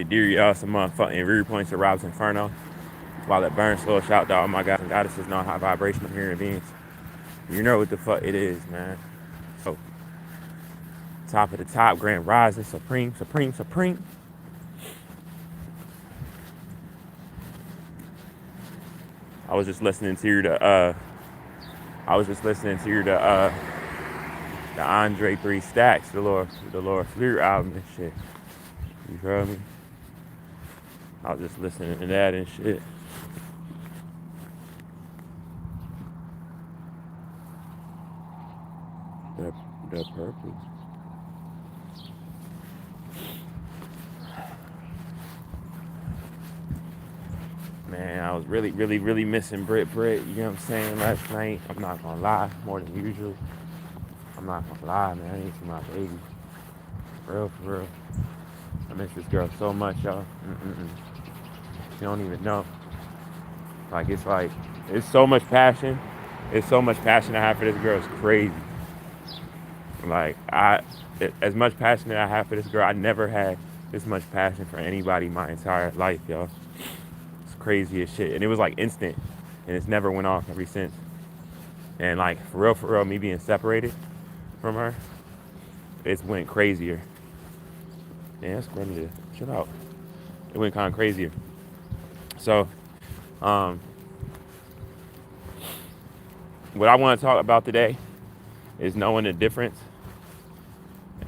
dear y'all some motherfucking rear points of RoBs Inferno. While it burns slow, shout out to all my guys and goddesses, non high vibrational human beings. You know what the fuck it is, man. So, top of the top, Grand Rising, Supreme, Supreme, Supreme. I was just listening to the Andre 3 Stacks, the Lord Fleur album and shit. You feel me? I was just listening to that and shit. The purpose. Man, I was really missing Brit, you know what I'm saying, last night. I'm not gonna lie, more than usual. I'm not gonna lie, man, I need to see my baby. For real. I miss this girl so much, y'all. You don't even know. It's so much passion. It's so much passion I have for this girl. It's crazy. As much passion that I have for this girl, I never had this much passion for anybody my entire life, y'all. It's crazy as shit. And it was like instant. And it's never went off ever since. And like, for real, me being separated from her, it's went crazier. Yeah, it's crazy. Chill out. It went kind of crazier. So, what I want to talk about today is knowing the difference.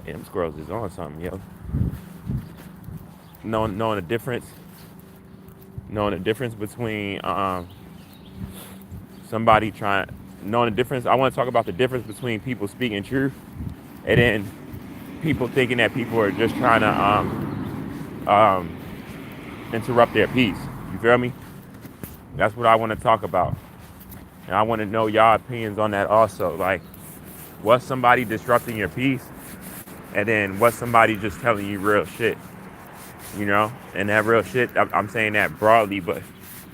Hey, them squirrels is on something, yo. Knowing the difference between knowing the difference. I want to talk about the difference between people speaking truth and then people thinking that people are just trying to interrupt their peace. You feel me? That's what I want to talk about. And I want to know y'all opinions on that also. Like, what's somebody disrupting your peace? And then what's somebody just telling you real shit? You know? And that real shit, I'm saying that broadly, but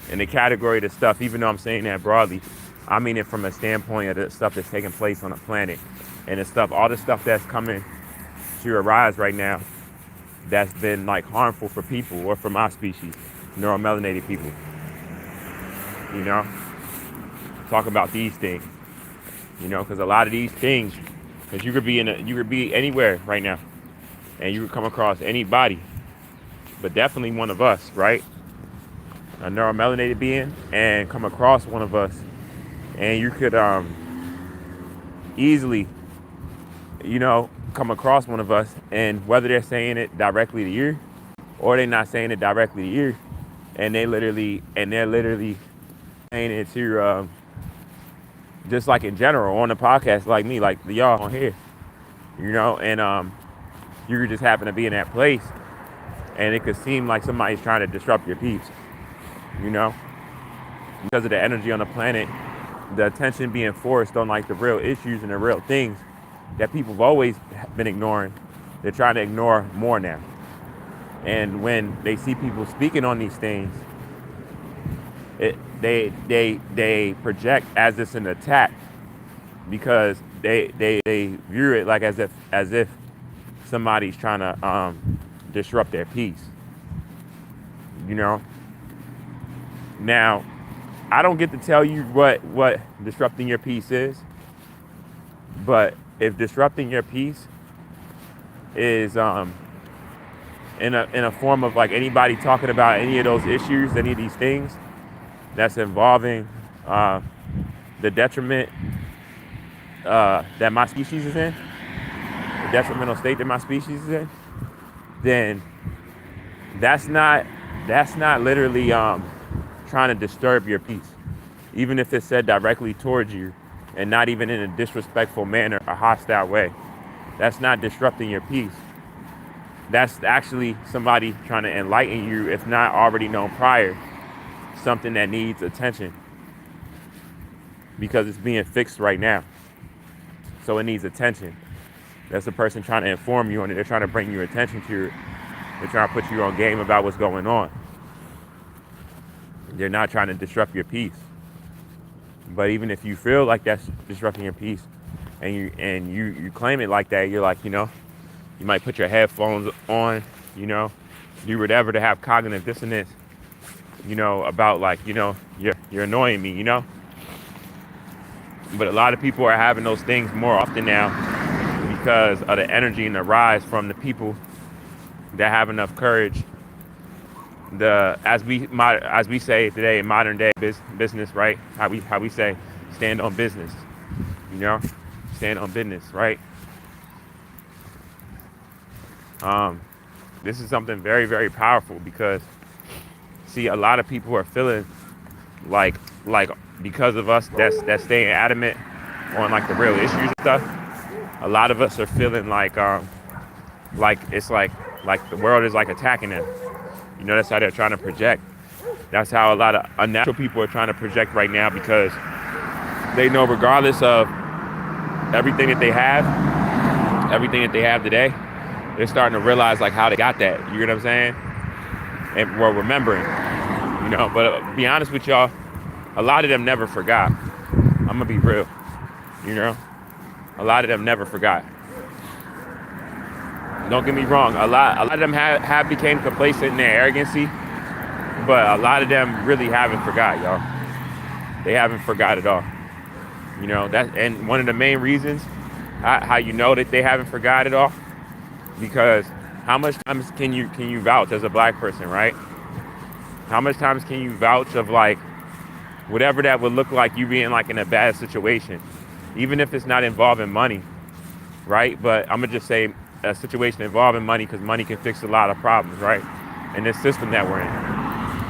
in the category of the stuff, even though I'm saying that broadly, I mean it from a standpoint of the stuff that's taking place on the planet. And all the stuff that's coming to arise right now that's been like harmful for people or for my species, neuromelanated people. You know? Talk about these things. You know, because a lot of these things, because you could be anywhere right now, and you could come across anybody, but definitely one of us, right? A neuromelanated being, and come across one of us, and you could easily, you know, come across one of us, and whether they're saying it directly to you, or they're not saying it directly to you, and they're literally saying it to just like in general on the podcast, like me, like the y'all on here, you know, and you just happen to be in that place, and it could seem like somebody's trying to disrupt your peace, you know, because of the energy on the planet, the attention being forced on like the real issues and the real things that people have always been ignoring. They're trying to ignore more now, and when they see people speaking on these things, they project as it's an attack because they view it like as if somebody's trying to disrupt their peace. You know. Now, I don't get to tell you what disrupting your peace is, but if disrupting your peace is in a form of like anybody talking about any of those issues, any of these things that's involving the detriment that my species is in, the detrimental state that my species is in, then that's not literally trying to disturb your peace, even if it's said directly towards you and not even in a disrespectful manner, a hostile way. That's not disrupting your peace. That's actually somebody trying to enlighten you, if not already known prior, something that needs attention because it's being fixed right now. So it needs attention. That's the person trying to inform you on it. They're trying to bring you attention to it. They're trying to put you on game about what's going on. They're not trying to disrupt your peace. But even if you feel like that's disrupting your peace and you claim it like that, you're like, you know, you might put your headphones on, you know, do whatever to have cognitive dissonance, about like, you're annoying me, But a lot of people are having those things more often now because of the energy and the rise from the people that have enough courage. As we say today in modern day business, right? How we say stand on business, you know, stand on business, right? Um, this is something very, very powerful because see, a lot of people are feeling like like because of us that's staying adamant on like the real issues and stuff. A lot of us are feeling like it's like the world is like attacking them. That's how they're trying to project. That's how a lot of unnatural people are trying to project right now because they know regardless of everything that they have, everything that they have today, they're starting to realize like how they got that. You know what I'm saying? And we're remembering, But be honest with y'all, a lot of them never forgot. I'm gonna be real, A lot of them never forgot. Don't get me wrong. A lot of them have became complacent in their arrogancy, but a lot of them really haven't forgot, y'all. They haven't forgot at all. And one of the main reasons how you know that they haven't forgot at all, because how much times can you vouch as a black person, right? How much times can you vouch of like whatever that would look like you being like in a bad situation, even if it's not involving money, right? But I'm gonna just say a situation involving money because money can fix a lot of problems, right? In this system that we're in,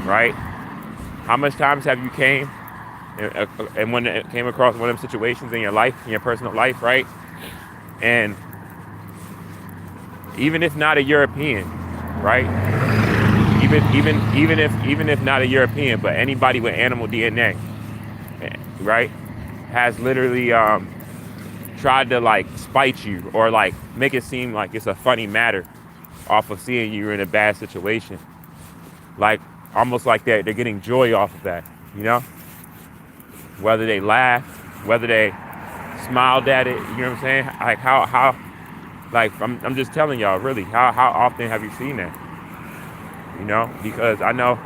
right? How much times have you came and when it came across one of them situations in your life, in your personal life, right? And even if not a European, right? Even if not a European, but anybody with animal DNA, right, has literally tried to like spite you or like make it seem like it's a funny matter off of seeing you in a bad situation, like almost like they're getting joy off of that, whether they laugh, whether they smiled at it, you know what I'm saying? Like how like I'm just telling y'all, really, how often have you seen that? Because I know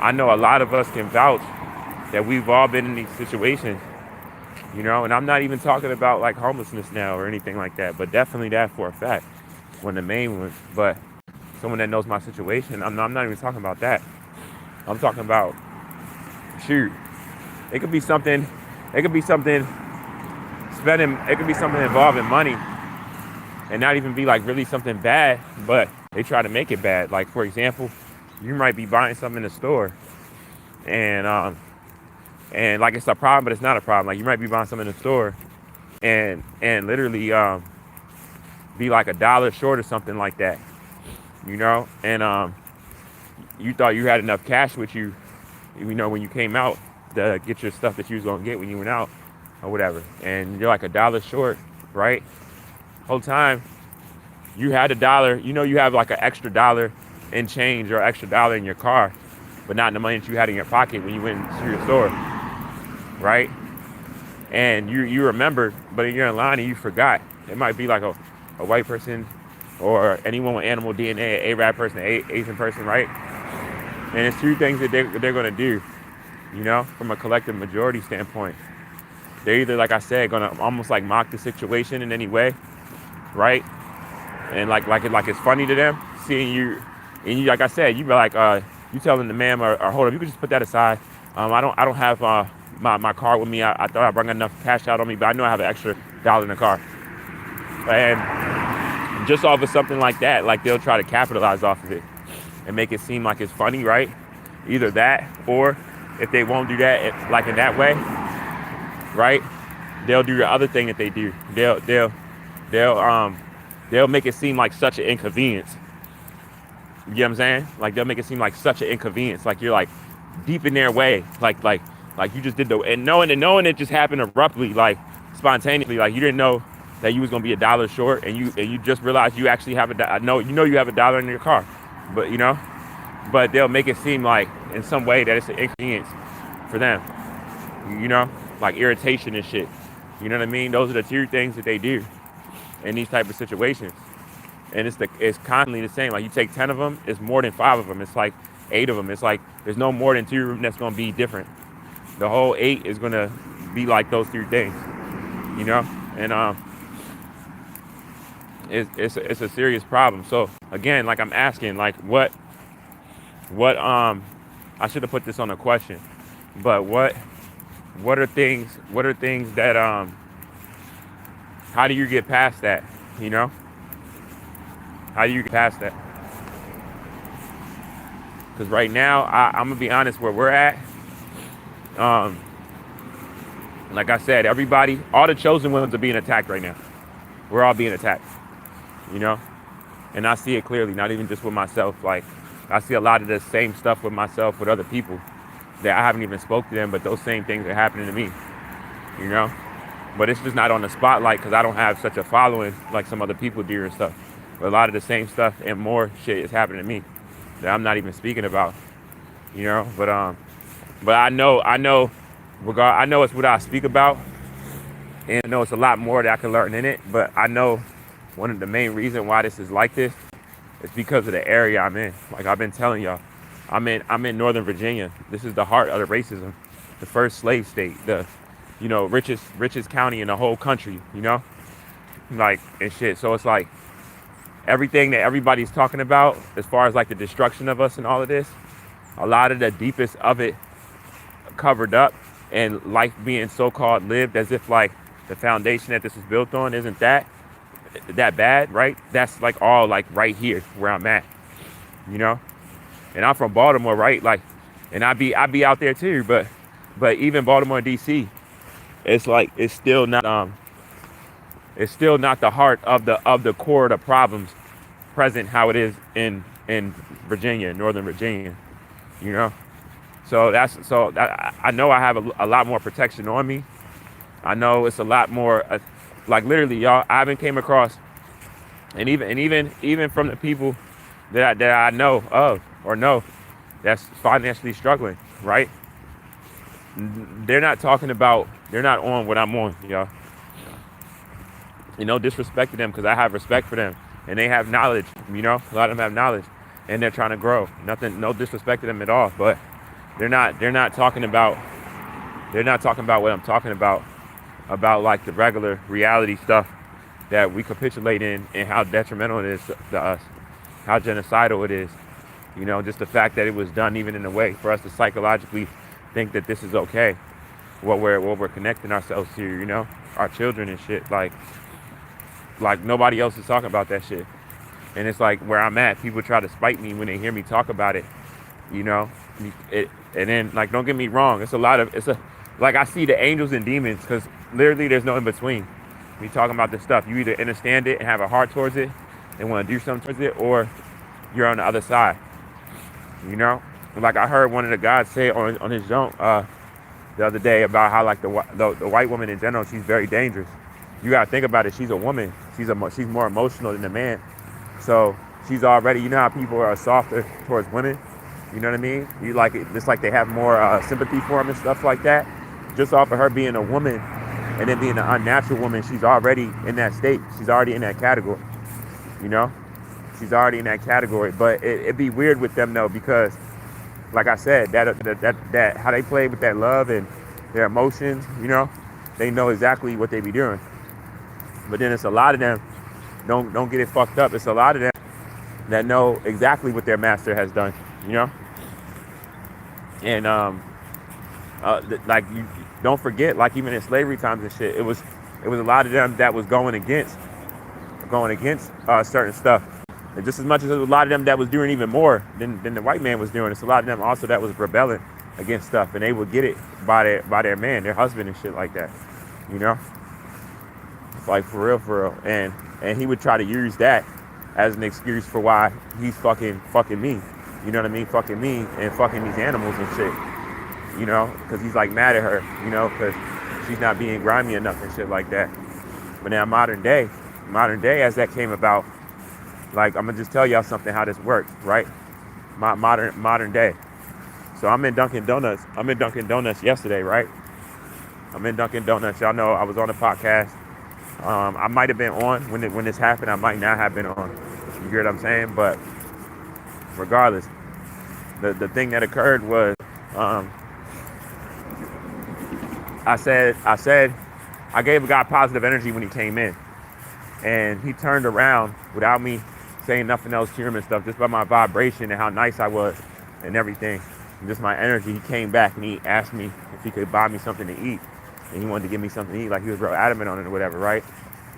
a lot of us can vouch that we've all been in these situations, and I'm not even talking about like homelessness now or anything like that, but definitely that for a fact, one of the main ones. But someone that knows my situation, I'm not even talking about that. I'm talking about, shoot, it could be something spending, it could be something involving money and not even be like really something bad, but they try to make it bad. Like, for example, you might be buying something in the store and like it's a problem, but it's not a problem. Like you might be buying something in the store and literally be like $1 short or something like that, and you thought you had enough cash with you, when you came out to get your stuff that you was gonna get when you went out or whatever, and you're like $1 short, right? Whole time you had $1, you have like an extra $1 in change or extra $1 in your car, but not in the money that you had in your pocket when you went to your store, right? And you remembered, but you're in line and you forgot. It might be like a white person or anyone with animal DNA, an Arab person, an Asian person, right? And it's two things that they're gonna do, from a collective majority standpoint. They're either, like I said, gonna almost like mock the situation in any way, right? And like it's funny to them seeing you, and you, like I said, you be like, you telling the ma'am or hold up, you can just put that aside. I don't have my car with me. I thought I brought enough cash out on me, but I know I have an extra $1 in the car. And just off of something like that, like they'll try to capitalize off of it and make it seem like it's funny, right? Either that, or if they won't do that, like in that way, right? They'll do the other thing that they do. They'll make it seem like such an inconvenience. You know what I'm saying? Like they'll make it seem like such an inconvenience. Like you're like deep in their way. Like you just did and knowing it just happened abruptly, like spontaneously. Like you didn't know that you was gonna be $1 short, and you just realized you actually have you have $1 in your car, but they'll make it seem like in some way that it's an inconvenience for them. Like irritation and shit. You know what I mean? Those are the two things that they do in these type of situations. and it's constantly the same. Like you take 10 of them, it's more than 5 of them. It's like 8 of them. It's like there's no more than 2 that's gonna be different. The whole 8 is gonna be like those 3 things, you know. And it's a serious problem. So again, like I'm asking, like what I should have put this on a question, but what are things that how do you get past that? You know, how do you get past that? Because right now, I'm gonna be honest, where we're at, like I said, everybody, all the chosen ones are being attacked right now. We're all being attacked, you know, and I see it clearly, not even just with myself. Like I see a lot of the same stuff with myself, with other people that I haven't even spoke to them, but those same things are happening to me, you know. But it's just not on the spotlight because I don't have such a following like some other people do and stuff. But a lot of the same stuff and more shit is happening to me that I'm not even speaking about, you know. But I know it's what I speak about, and I know it's a lot more that I can learn in it. But I know one of the main reasons why this is like this is because of the area I'm in. Like I've been telling y'all, I'm in Northern Virginia. This is the heart of the racism, the first slave state, the richest county in the whole country, you know, like and shit. So it's like everything that everybody's talking about as far as like the destruction of us and all of this, a lot of the deepest of it covered up and life being so-called lived as if like the foundation that this is built on isn't that bad, right? That's like all like right here where I'm at, you know. And I'm from Baltimore, right? Like, and I be out there too, but even Baltimore and DC, it's like it's still not the heart of the core of the problems present how it is in Virginia, Northern Virginia, you know. So I know I have a lot more protection on me. I know it's a lot more like literally, y'all. I haven't came across, and even from the people that I know of or know that's financially struggling, right? They're not on what I'm on, y'all. You know, disrespecting them because I have respect for them and they have knowledge, you know. A lot of them have knowledge and they're trying to grow. No disrespect to them at all, but they're not talking about what I'm talking about like the regular reality stuff that we capitulate in and how detrimental it is to us, how genocidal it is. You know, just the fact that it was done even in a way for us to psychologically think that this is okay. What we're connecting ourselves to, you know, our children and shit. Like nobody else is talking about that shit. And it's like where I'm at, people try to spite me when they hear me talk about it, you know. And then like, don't get me wrong, like I see the angels and demons because literally there's no in between. Me talking about this stuff, you either understand it and have a heart towards it and want to do something towards it, or you're on the other side, you know. Like I heard one of the guys say on his junk the other day about how like the white woman in general, she's very dangerous. You gotta think about it. She's a woman. She's more emotional than a man. So she's already, you know how people are softer towards women. You know what I mean? You like it, it's like they have more sympathy for them and stuff like that. Just off of her being a woman and then being an unnatural woman, she's already in that state. She's already in that category. You know, she's already in that category. But it'd be weird with them though, because like I said, that how they play with that love and their emotions, you know, they know exactly what they be doing. But then it's a lot of them, don't get it fucked up. It's a lot of them that know exactly what their master has done, you know. And like you don't forget, like even in slavery times and shit, it was a lot of them that was going against certain stuff. And just as much as there was a lot of them that was doing even more than the white man was doing, it's a lot of them also that was rebelling against stuff, and they would get it by their man, their husband and shit like that, you know. Like for real. And he would try to use that as an excuse for why he's fucking me. You know what I mean? Fucking me and fucking these animals and shit. You know, because he's like mad at her, you know, because she's not being grimy enough and shit like that. But now modern day as that came about, like I'm gonna just tell y'all something how this works, right? Modern day. So I'm in Dunkin' Donuts yesterday, right? I'm in Dunkin' Donuts. Y'all know I was on the podcast. I might have been on when this happened. I might not have been on. You hear what I'm saying? But regardless, the thing that occurred was, um, I gave a guy positive energy when he came in, and he turned around without me saying nothing else to him and stuff, just by my vibration and how nice I was and everything, and just my energy. He came back and he asked me if he could buy me something to eat, and he wanted to give me something to eat, like he was real adamant on it or whatever, right?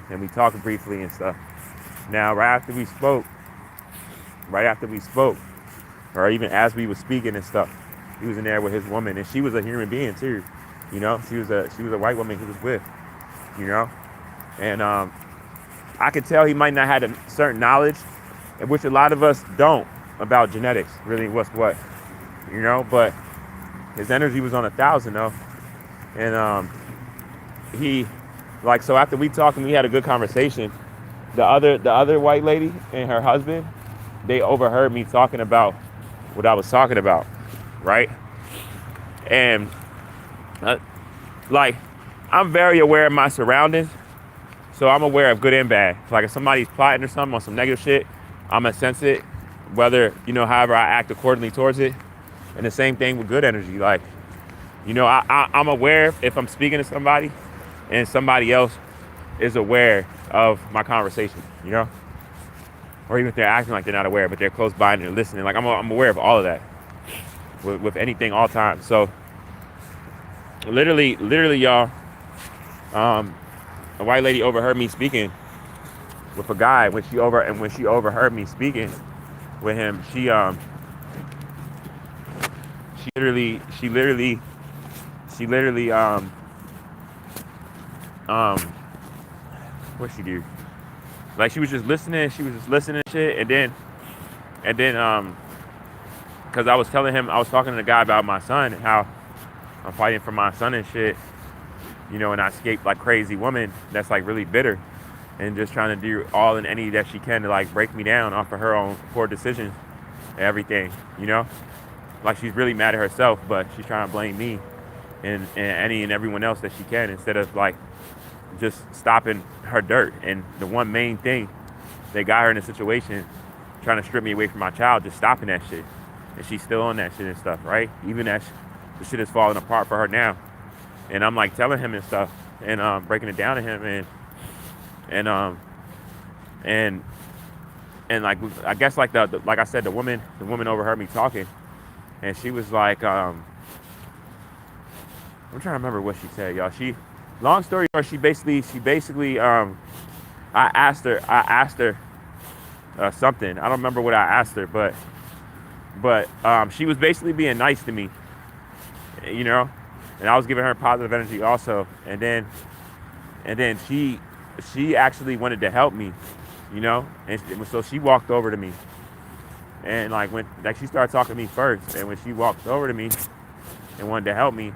And we talked briefly and stuff. Now, right after we spoke, or even as we were speaking and stuff, he was in there with his woman, and she was a human being too. You know, she was a white woman he was with. You know, and I could tell he might not have a certain knowledge, which a lot of us don't, about genetics, really what's what. You know, but his energy was on 1,000 though, and he, like, so after we talked and we had a good conversation, the other white lady and her husband, they overheard me talking about what I was talking about, right? And like, I'm very aware of my surroundings, so I'm aware of good and bad. Like if somebody's plotting or something on some negative shit, I'm gonna sense it, whether, you know, however I act accordingly towards it. And the same thing with good energy. Like, you know, I'm aware if I'm speaking to somebody and somebody else is aware of my conversation, you know? Or even if they're acting like they're not aware, but they're close by and they're listening. Like I'm aware of all of that with anything all time. So literally y'all, a white lady overheard me speaking with a guy. When she overheard me speaking with him, she literally what she do? Like she was just listening and shit, and then because I was talking to the guy about my son and how I'm fighting for my son and shit, you know, and I escaped like crazy woman that's like really bitter and just trying to do all and any that she can to like break me down off of her own poor decisions and everything, you know? Like she's really mad at herself, but she's trying to blame me and any and everyone else that she can, instead of like just stopping her dirt. And the one main thing that got her in a situation, trying to strip me away from my child, just stopping that shit. And she's still on that shit and stuff, right? Even as the shit is falling apart for her now. And I'm like telling him and stuff, and breaking it down to him, and like, I guess like like I said, the woman overheard me talking, and she was like, I'm trying to remember what she said, y'all. Long story short, she basically, I asked her something. I don't remember what I asked her, but she was basically being nice to me, you know, and I was giving her positive energy also. And then she actually wanted to help me, you know, and so she walked over to me, and like she started talking to me first, and when she walked over to me and wanted to help me,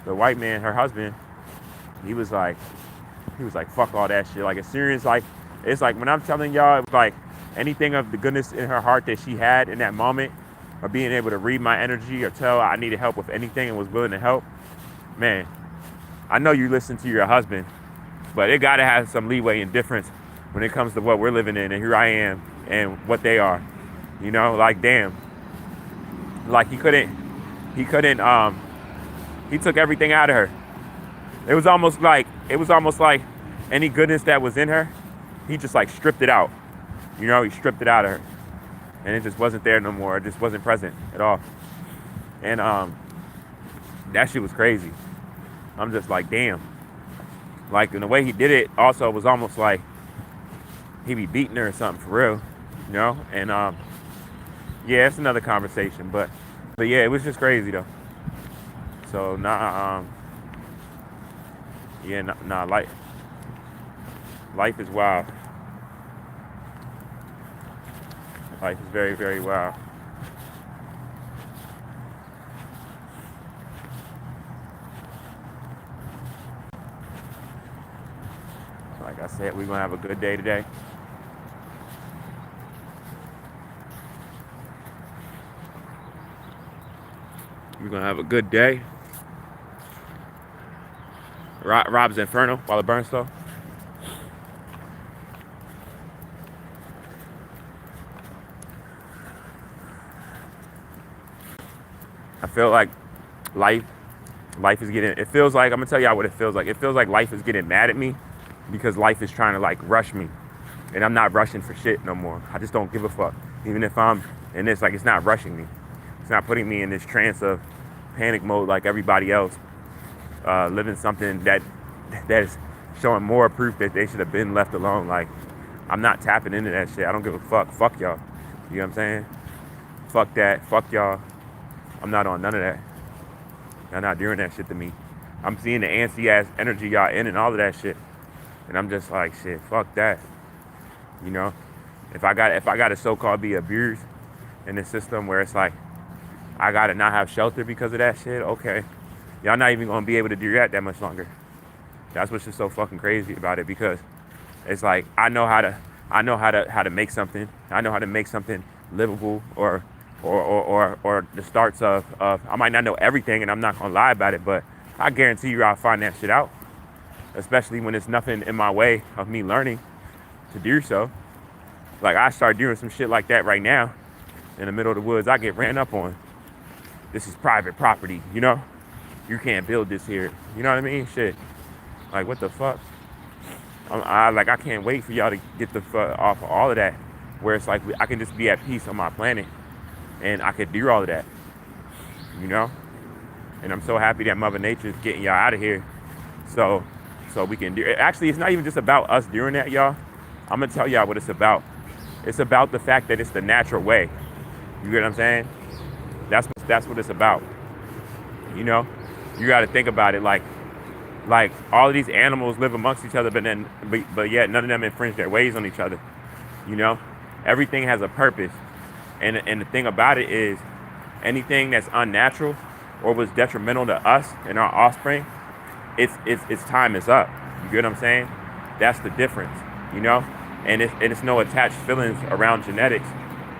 the white man, her husband, he was like, fuck all that shit. Like, it's serious. Like, it's like when I'm telling y'all, it was like anything of the goodness in her heart that she had in that moment, or being able to read my energy or tell I needed help with anything and was willing to help. Man, I know you listen to your husband, but it gotta have some leeway and difference when it comes to what we're living in, and here I am and what they are. You know, like, damn. Like he took everything out of her. It was almost like any goodness that was in her, he just like stripped it out. You know, he stripped it out of her. And it just wasn't there no more. It just wasn't present at all. And that shit was crazy. I'm just like, damn. Like, and the way he did it also was almost like he be beating her or something, for real. You know? And yeah, it's another conversation. But yeah, it was just crazy though. So life is wild. Life is very, very wild. Like I said, we're gonna have a good day today. We're gonna have a good day. RoBs Inferno while it burns though. I feel like life life is getting, it feels like, I'm gonna tell y'all what it feels like. It feels like life is getting mad at me because life is trying to like rush me. And I'm not rushing for shit no more. I just don't give a fuck. Even if I'm in this, like, it's not rushing me. It's not putting me in this trance of panic mode like everybody else, living something that is showing more proof that they should have been left alone. Like, I'm not tapping into that shit. I don't give a fuck. Fuck y'all. You know what I'm saying? Fuck that. Fuck y'all. I'm not on none of that. Y'all not doing that shit to me. I'm seeing the antsy ass energy y'all in and all of that shit. And I'm just like, shit, fuck that. You know? If I gotta so-called be abused in the system where it's like, I gotta not have shelter because of that shit, okay. Y'all not even gonna be able to do that much longer. That's what's just so fucking crazy about it, because it's like, I know how to make something. I know how to make something livable, or the starts of I might not know everything, and I'm not gonna lie about it, but I guarantee you I'll find that shit out. Especially when there's nothing in my way of me learning to do so. Like, I start doing some shit like that right now in the middle of the woods. I get ran up on. This is private property, you know? You can't build this here. You know what I mean? Shit. Like, what the fuck? I can't wait for y'all to get the fuck off of all of that, where it's like I can just be at peace on my planet and I could do all of that, you know? And I'm so happy that Mother Nature's getting y'all out of here so we can do it. Actually, it's not even just about us doing that, y'all. I'm gonna tell y'all what it's about. It's about the fact that it's the natural way. You get what I'm saying? That's what it's about. You know? You gotta think about it like all of these animals live amongst each other, but yet none of them infringe their ways on each other. You know? Everything has a purpose. And the thing about it is, anything that's unnatural or was detrimental to us and our offspring, its time is up. You get what I'm saying? That's the difference, you know? And it's no attached feelings around genetics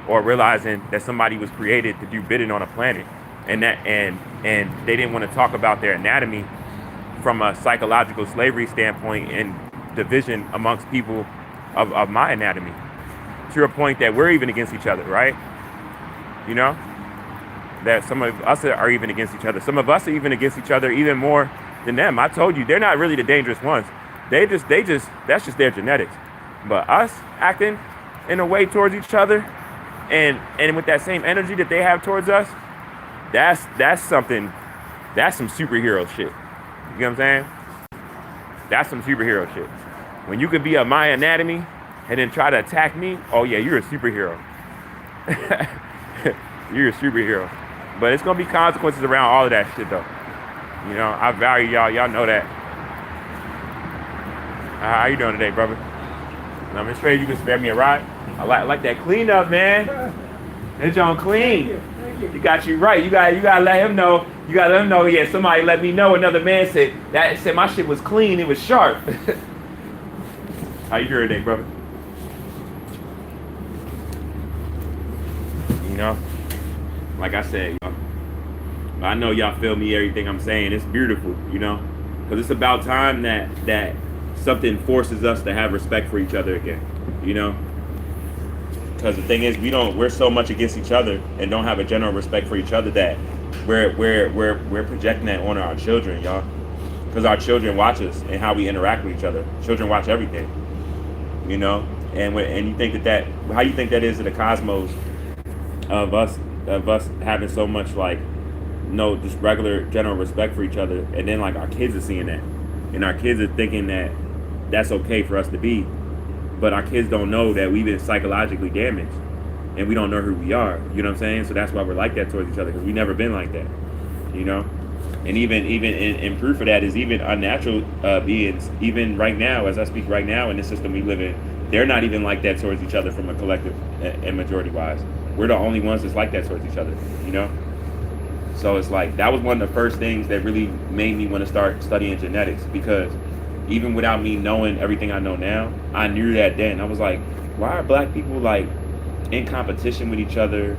or realizing that somebody was created to do bidding on a planet, and they didn't want to talk about their anatomy from a psychological slavery standpoint and division amongst people of my anatomy, to a point that we're even against each other, right? You know, that some of us are even against each other. Some of us are even against each other even more than them. I told you, they're not really the dangerous ones. That's just their genetics. But us acting in a way towards each other, and with that same energy that they have towards us, that's some superhero shit. You know what I'm saying? That's some superhero shit. When you could be of my anatomy and then try to attack me, oh yeah, you're a superhero. You're a superhero. But it's gonna be consequences around all of that shit though. You know, I value y'all. Y'all know that. How you doing today, brother? I'm afraid you can spare me a ride. I like that clean up, man. That John clean. You got you right. You gotta let him know. You gotta let him know. Yeah, somebody let me know. Another man said my shit was clean. It was sharp. How you doing today, brother? You know, like I said, I know y'all feel me. Everything I'm saying, it's beautiful. You know, because it's about time that something forces us to have respect for each other again. You know. Because the thing is, we're so much against each other and don't have a general respect for each other that we're projecting that on our children, y'all. Because our children watch us and how we interact with each other. Children watch everything, you know. And you think that how you think that is in the cosmos of us having so much like just regular general respect for each other, and then like our kids are seeing that, and our kids are thinking that that's okay for us to be. But our kids don't know that we've been psychologically damaged, and we don't know who we are. You know what I'm saying? So that's why we're like that towards each other, because we've never been like that. You know, and even in proof of that is even unnatural beings. Even right now, as I speak right now in the system we live in, they're not even like that towards each other from a collective and majority wise. We're the only ones that's like that towards each other. You know. So it's like that was one of the first things that really made me want to start studying genetics, because even without me knowing everything I know now, I knew that then. I was like, why are black people like in competition with each other?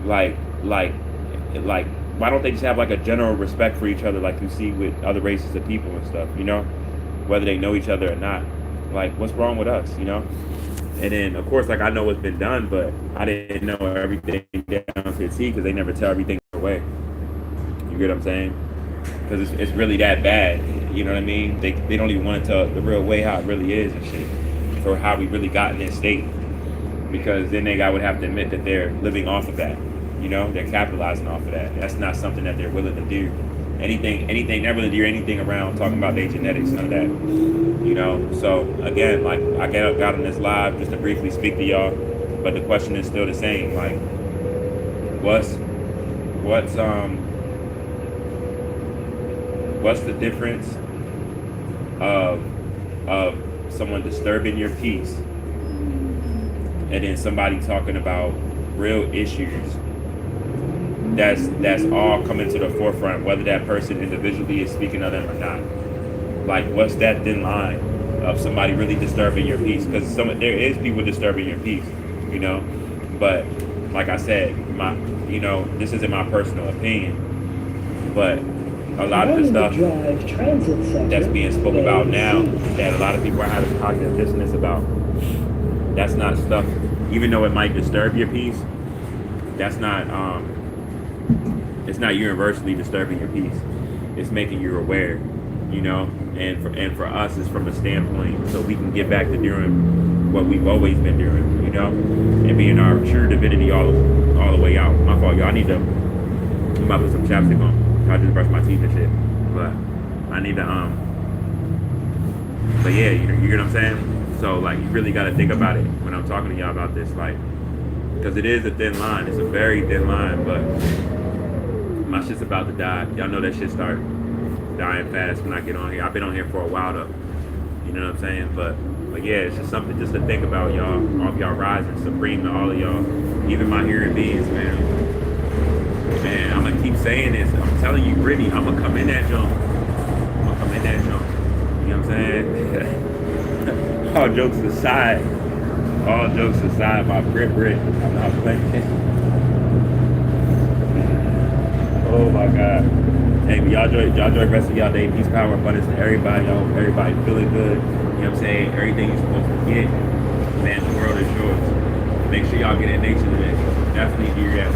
Like, why don't they just have like a general respect for each other like you see with other races of people and stuff, you know? Whether they know each other or not. Like, what's wrong with us, you know? And then, of course, like I know what's been done, but I didn't know everything down to the T because they never tell everything away. You get what I'm saying? Because it's really that bad. You know what I mean? They don't even want to tell the real way how it really is and shit, or how we really got in this state. Because then they would have to admit that they're living off of that. You know, they're capitalizing off of that. That's not something that they're willing to do. Anything, they're willing to do anything around talking about their genetics, none of that. You know, so again, like I got on this live just to briefly speak to y'all, but the question is still the same. Like, what's the difference of someone disturbing your peace and then somebody talking about real issues that's all coming to the forefront, whether that person individually is speaking of them or not? Like, what's that thin line of somebody really disturbing your peace? Because there is people disturbing your peace, you know. But like I said, this isn't my personal opinion, but a lot of the stuff that's being spoken about now, that a lot of people are having cognitive dissonance about, that's not stuff. Even though it might disturb your peace, that's not. It's not universally disturbing your peace. It's making you aware, you know. And for us, it's from a standpoint so we can get back to doing what we've always been doing, you know, and being our true divinity all the way out. My fault, y'all. I'm about to put some chapstick on. I just brushed my teeth and shit, but I need to But yeah, you get what I'm saying. So like, you really got to think about it when I'm talking to y'all about this, like, because it is a thin line. It's a very thin line, but my shit's about to die. Y'all know that shit start dying fast when I get on here. I've been on here for a while though. You know what I'm saying? But yeah, it's just something just to think about, y'all. All of y'all rising supreme to all of y'all, even my human beings, man. Man, I'm gonna keep saying this. I'm telling you, Brittany, I'm gonna come in that jump. I'm gonna come in that jump. You know what I'm saying? All jokes aside, my Brit, I'm not playing. Oh my God. Hey, y'all enjoy the rest of y'all day. Peace, power, abundance to everybody. Y'all, everybody feeling good. You know what I'm saying? Everything you're supposed to get, man, the world is yours. Make sure y'all get in nature today. Definitely do that.